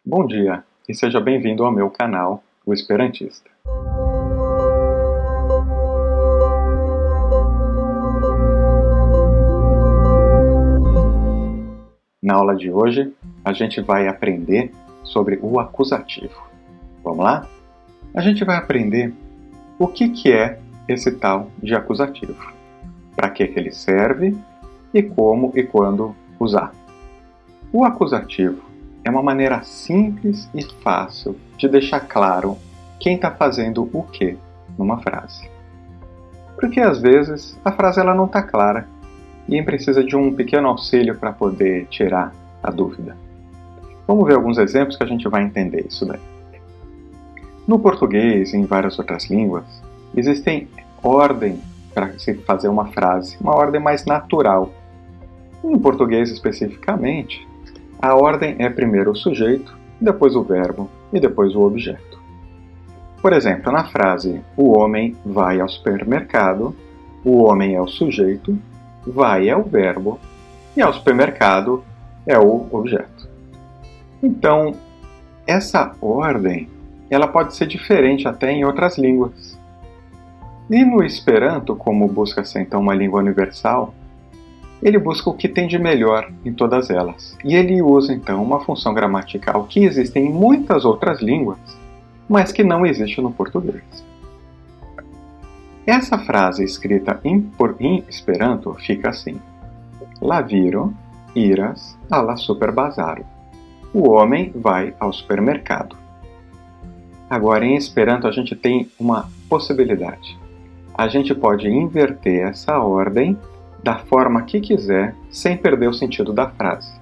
Bom dia e seja bem-vindo ao meu canal, o Esperantista. Na aula de hoje, a gente vai aprender sobre o acusativo. Vamos lá? A gente vai aprender o que é esse tal de acusativo, para que ele serve e como e quando usar. O acusativo é uma maneira simples e fácil de deixar claro quem está fazendo o que numa frase. Porque às vezes a frase ela não está clara e precisa de um pequeno auxílio para poder tirar a dúvida. Vamos ver alguns exemplos que a gente vai entender isso daí. No português e em várias outras línguas, existem ordem para se fazer uma frase, uma ordem mais natural. Em português especificamente, a ordem é primeiro o sujeito, depois o verbo e depois o objeto. Por exemplo, na frase o homem vai ao supermercado, o homem é o sujeito, vai é o verbo e ao supermercado é o objeto. Então, essa ordem ela pode ser diferente até em outras línguas. E no Esperanto, como busca ser então uma língua universal, ele busca o que tem de melhor em todas elas. E ele usa então uma função gramatical que existe em muitas outras línguas, mas que não existe no português. Essa frase escrita em Esperanto fica assim: La viro iras alla superbazaro. O homem vai ao supermercado. Agora, em Esperanto, a gente tem uma possibilidade. A gente pode inverter essa ordem da forma que quiser, sem perder o sentido da frase.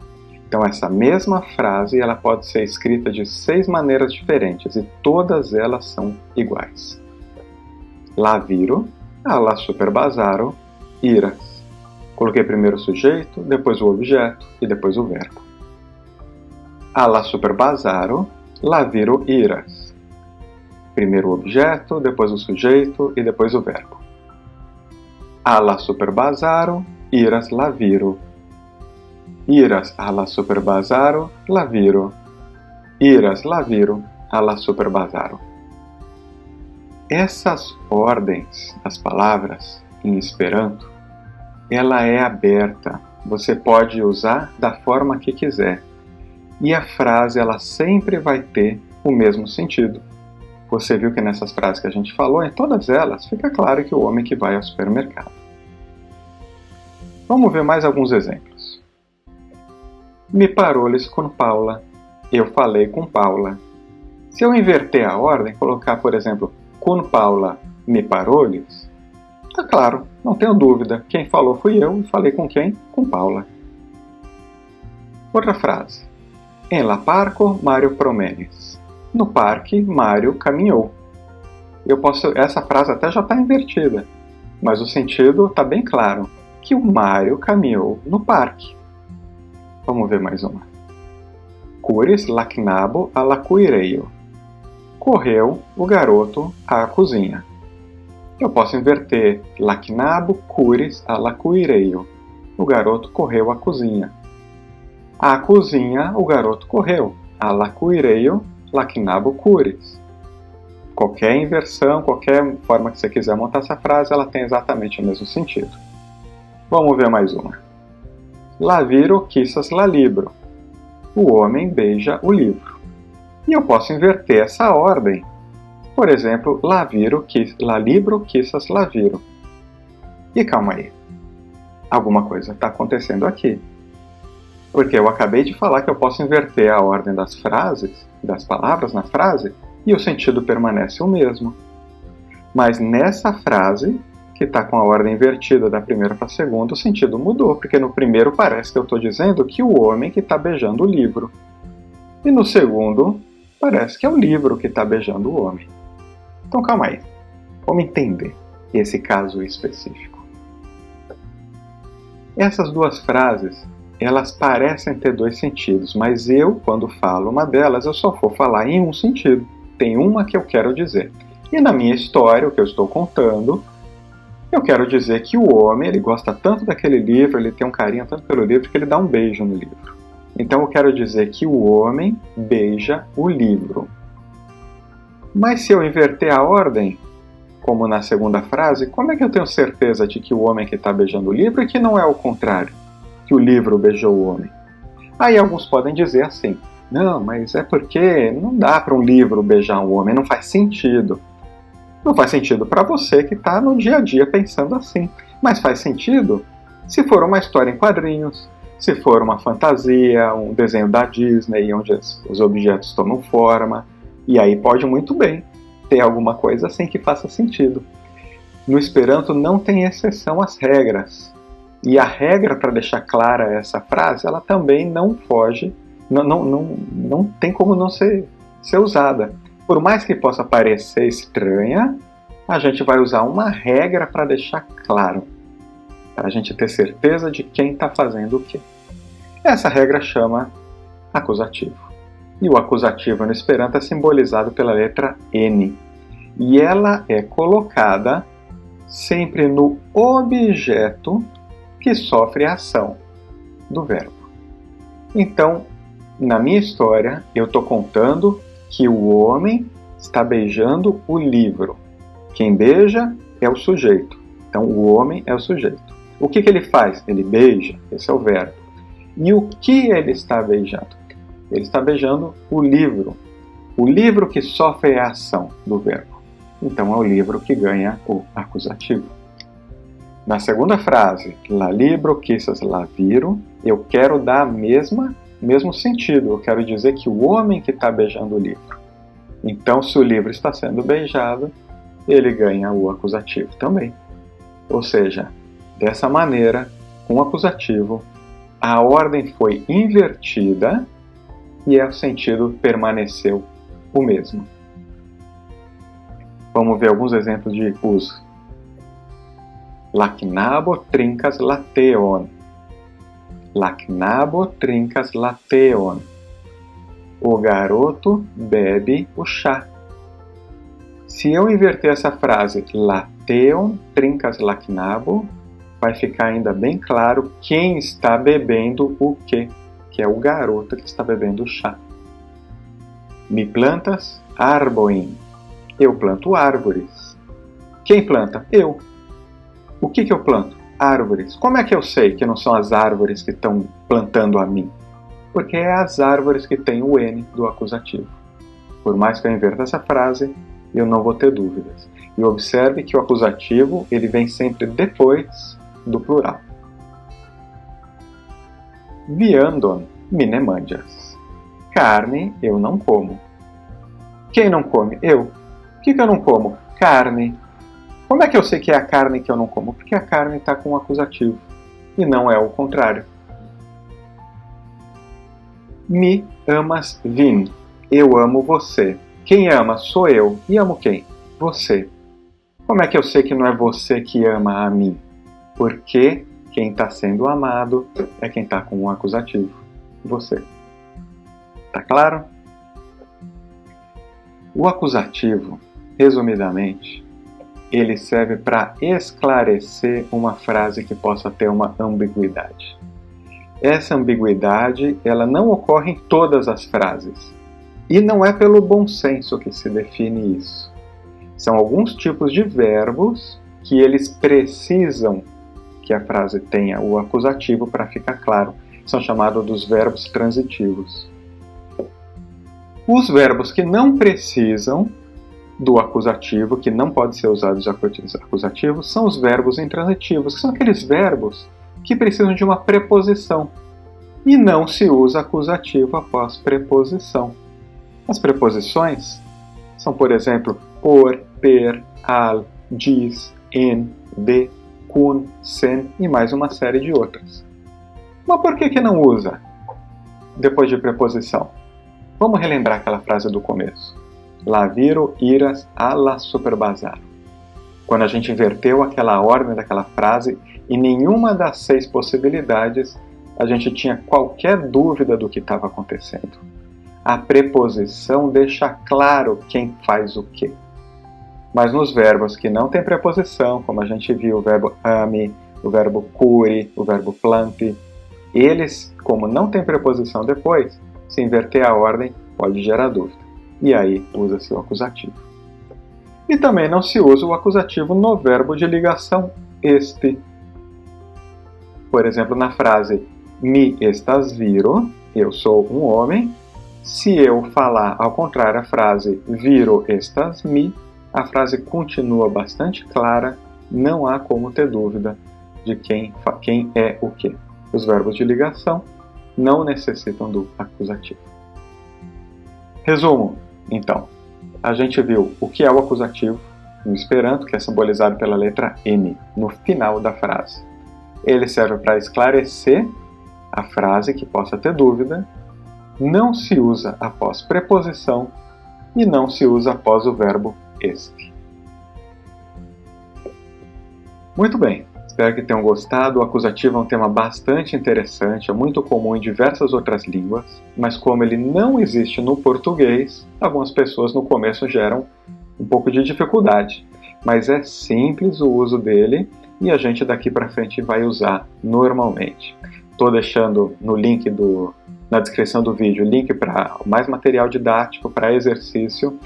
Então, essa mesma frase ela pode ser escrita de 6 maneiras diferentes e todas elas são iguais. La viro alla superbazaro iras. Coloquei primeiro o sujeito, depois o objeto e depois o verbo. Alla superbazaro la viro iras. Primeiro o objeto, depois o sujeito e depois o verbo. Alla superbazaro iras la viro. Iras alla superbazaro la viro. Iras la viro alla superbazaro. Essas ordens das palavras em Esperanto, ela é aberta. Você pode usar da forma que quiser. E a frase ela sempre vai ter o mesmo sentido. Você viu que nessas frases que a gente falou, em todas elas, fica claro que o homem que vai ao supermercado. Vamos ver mais alguns exemplos. Me parou-lhes com Paula. Eu falei com Paula. Se eu inverter a ordem, colocar, por exemplo, com Paula me parou-lhes, tá claro, não tenho dúvida. Quem falou fui eu e falei com quem? Com Paula. Outra frase. En la parco Mário promenes. No parque, Mário caminhou. Essa frase até já está invertida, mas o sentido está bem claro, que o Mário caminhou no parque. Vamos ver mais uma. Curis la knabo alla cuireio. Correu o garoto à cozinha. Eu posso inverter la knabo curis alla cuireio. O garoto correu à cozinha. À cozinha, o garoto correu. Alla cuireio, la knabo curis. Qualquer inversão, qualquer forma que você quiser montar essa frase, ela tem exatamente o mesmo sentido. Vamos ver mais uma. La viro quissas la libro. O homem beija o livro. E eu posso inverter essa ordem. Por exemplo, la libro quissas la viro. E calma aí. Alguma coisa está acontecendo aqui. Porque eu acabei de falar que eu posso inverter a ordem das frases, das palavras na frase, e o sentido permanece o mesmo. Mas nessa frase, que está com a ordem invertida da primeira para a segunda, o sentido mudou, porque no primeiro parece que eu estou dizendo que o homem que está beijando o livro. E no segundo, parece que é o livro que está beijando o homem. Então calma aí, vamos entender esse caso específico. Essas duas frases, elas parecem ter 2 sentidos, mas eu, quando falo uma delas, eu só vou falar em um sentido. Tem uma que eu quero dizer. E na minha história, o que eu estou contando, eu quero dizer que o homem, ele gosta tanto daquele livro, ele tem um carinho tanto pelo livro, que ele dá um beijo no livro. Então eu quero dizer que o homem beija o livro. Mas se eu inverter a ordem, como na segunda frase, como é que eu tenho certeza de que o homem que está beijando o livro e que não é o contrário, que o livro beijou o homem? Aí alguns podem dizer assim, não, mas é porque não dá para um livro beijar um homem, não faz sentido. Não faz sentido para você que está no dia a dia pensando assim, mas faz sentido se for uma história em quadrinhos, se for uma fantasia, um desenho da Disney, onde os objetos tomam forma, e aí pode muito bem ter alguma coisa assim que faça sentido. No Esperanto não tem exceção às regras. E a regra, para deixar clara essa frase, ela também não foge, não tem como não ser usada. Por mais que possa parecer estranha, a gente vai usar uma regra para deixar claro, para a gente ter certeza de quem está fazendo o quê. Essa regra chama acusativo. E o acusativo no Esperanto é simbolizado pela letra N. E ela é colocada sempre no objeto que sofre a ação do verbo. Então, na minha história, eu estou contando que o homem está beijando o livro. Quem beija é o sujeito. Então, o homem é o sujeito. O que ele faz? Ele beija, esse é o verbo. E o que ele está beijando? Ele está beijando o livro que sofre a ação do verbo. Então é o livro que ganha o acusativo. Na segunda frase, la libro quisas la viro, eu quero dar mesmo sentido. Eu quero dizer que o homem que está beijando o livro. Então, se o livro está sendo beijado, ele ganha o acusativo também. Ou seja, dessa maneira, com o acusativo, a ordem foi invertida e o sentido permaneceu o mesmo. Vamos ver alguns exemplos de uso. Lacnabo trincas lateon. Lacnabo trincas lateon. O garoto bebe o chá. Se eu inverter essa frase, lateon trincas lacnabo, vai ficar ainda bem claro quem está bebendo o quê, que é o garoto que está bebendo o chá. Mi plantas arboin. Eu planto árvores. Quem planta? Eu. O que eu planto? Árvores. Como é que eu sei que não são as árvores que estão plantando a mim? Porque é as árvores que têm o N do acusativo. Por mais que eu inverta essa frase, eu não vou ter dúvidas. E observe que o acusativo ele vem sempre depois do plural. Viandon minemandias. Carne eu não como. Quem não come? Eu. O que eu não como? Carne. Como é que eu sei que é a carne que eu não como? Porque a carne está com o acusativo. E não é o contrário. Me amas vin. Eu amo você. Quem ama sou eu. E amo quem? Você. Como é que eu sei que não é você que ama a mim? Porque quem está sendo amado é quem está com o acusativo. Você. Tá claro? O acusativo, resumidamente, ele serve para esclarecer uma frase que possa ter uma ambiguidade. Essa ambiguidade, ela não ocorre em todas as frases. E não é pelo bom senso que se define isso. São alguns tipos de verbos que eles precisam que a frase tenha o acusativo para ficar claro. São chamados dos verbos transitivos. Os verbos que não precisam do acusativo, que não podem ser usados de acusativo, são os verbos intransitivos, que são aqueles verbos que precisam de uma preposição. E não se usa acusativo após preposição. As preposições são, por exemplo, por, per, al, diz, en, de, kun, sen e mais uma série de outras. Mas por que não usa depois de preposição? Vamos relembrar aquela frase do começo. La viro iras alla superbazar. Quando a gente inverteu aquela ordem daquela frase, em nenhuma das 6 possibilidades a gente tinha qualquer dúvida do que estava acontecendo. A preposição deixa claro quem faz o quê. Mas nos verbos que não tem preposição, como a gente viu o verbo ame, o verbo cure, o verbo plante, Eles, como não tem preposição depois, se inverter a ordem pode gerar dúvida. E aí usa-se o acusativo. E também não se usa o acusativo no verbo de ligação este. Por exemplo, na frase mi estás viro, eu sou um homem. Se eu falar ao contrário a frase viro estás mi, a frase continua bastante clara, não há como ter dúvida de quem é o quê. Os verbos de ligação não necessitam do acusativo. Resumo, então. A gente viu o que é o acusativo no Esperanto, que é simbolizado pela letra N, no final da frase. Ele serve para esclarecer a frase que possa ter dúvida, não se usa após preposição e não se usa após o verbo este. Muito bem, espero que tenham gostado. O acusativo é um tema bastante interessante, é muito comum em diversas outras línguas, mas como ele não existe no português, algumas pessoas no começo geram um pouco de dificuldade. Mas é simples o uso dele e a gente daqui para frente vai usar normalmente. Estou deixando no link na descrição do vídeo link para mais material didático, para exercício,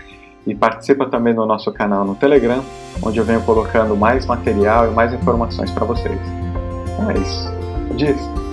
e participa também no nosso canal no Telegram, onde eu venho colocando mais material e mais informações para vocês. Então é isso. Diz!